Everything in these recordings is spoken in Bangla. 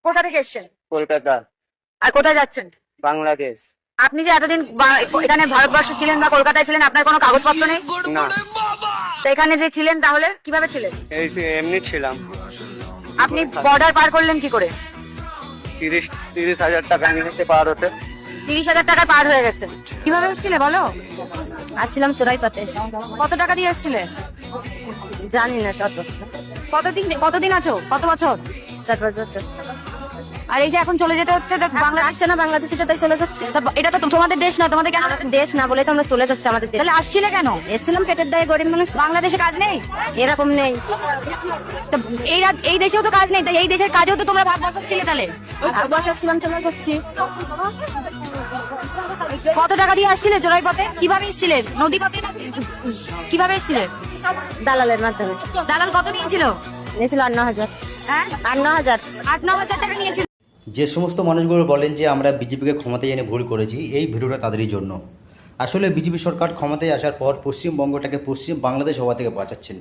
কোথা থেকে এসেছেন? কলকাতা। আর কোথায় যাচ্ছেন? বাংলাদেশ। আপনি যে এতদিন এখানে ভারতবর্ষে ছিলেন বা কলকাতায় ছিলেন, আপনার কোনো কাগজপত্র নেই? না, তো এখানে যে ছিলেন তাহলে কিভাবে ছিলেন? এমনি ছিলাম। আপনি বর্ডার পার করলেন কি করে? 30,000 টাকা নিতে পার হতে। 30,000 টাকা পার হয়ে গেছে। কিভাবে এসেছিলে বলো? আসছিলাম চোরাইপাতে। কত টাকা দিয়ে এসেছিলে? জানি না কত, কতদিন আছো? কত বছর? 4-5 বছর। আর এই যে এখন চলে যেতে হচ্ছে, বাংলা আসছে না, বাংলাদেশে তাই চলে যাচ্ছে। এটা তো তোমাদের দেশ না, তোমাদের কেন? আমাদের দেশ না বলে তো আমরা চলে যাচ্ছি আমাদের দেশ। তাহলে আসছিলে কেন? এসেছিলাম পেটের দায়ে, গরিব মানুষ। বাংলাদেশে কাজ নেই? এরকম নেই। তো এই দেশেও তো কাজ নেই, তাই এই দেশের কাজেও তো তোমরা ভাগ বসাচ্ছিলে তাহলে। বসাচ্ছিলাম, চলে যাচ্ছি। কত টাকা দিয়ে আসছিলে চোরাইপথে? কিভাবে এসেছিলে? নদী পথে না? কিভাবে এসেছিলে? দালালের মাধ্যমে। দালাল কত নিয়েছিল? নিয়েছিল 8-9 হাজার। হ্যাঁ, 8-9 হাজার। 8-9 হাজার টাকা নিয়েছিল। যে সমস্ত মানুষগুলো বলেন যে আমরা বিজেপিকে ক্ষমতায় এনে ভুল করেছি, এই ভিডিওটা তাদেরই জন্য। আসলে বিজেপি সরকার ক্ষমতায় আসার পর পশ্চিমবঙ্গটাকে পশ্চিম বাংলাদেশ হওয়া থেকে বাঁচাচ্ছেন,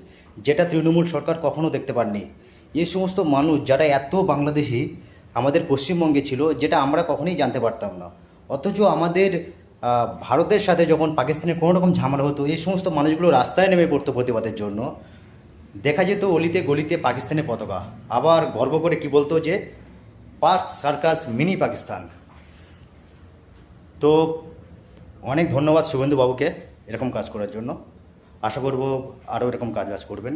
যেটা তৃণমূল সরকার কখনো দেখতে পাননি। এই সমস্ত মানুষ যারা এত বাংলাদেশি আমাদের পশ্চিমবঙ্গে ছিল, যেটা আমরা কখনোই জানতে পারতাম না। অথচ আমাদের ভারতের সাথে যখন পাকিস্তানের কোনো রকম ঝামেলা হতো, এই সমস্ত মানুষগুলো রাস্তায় নেমে পড়তো প্রতিবাদের জন্য। দেখা যেত অলিতে গলিতে পাকিস্তানের পতাকা, আবার গর্ব করে কি বলতো যে পার্ক সার্কাস মিনি পাকিস্তান। তো অনেক ধন্যবাদ শুভেন্দু বাবুকে এরকম কাজ করার জন্য। আশা করব আরও এরকম কাজ করবেন।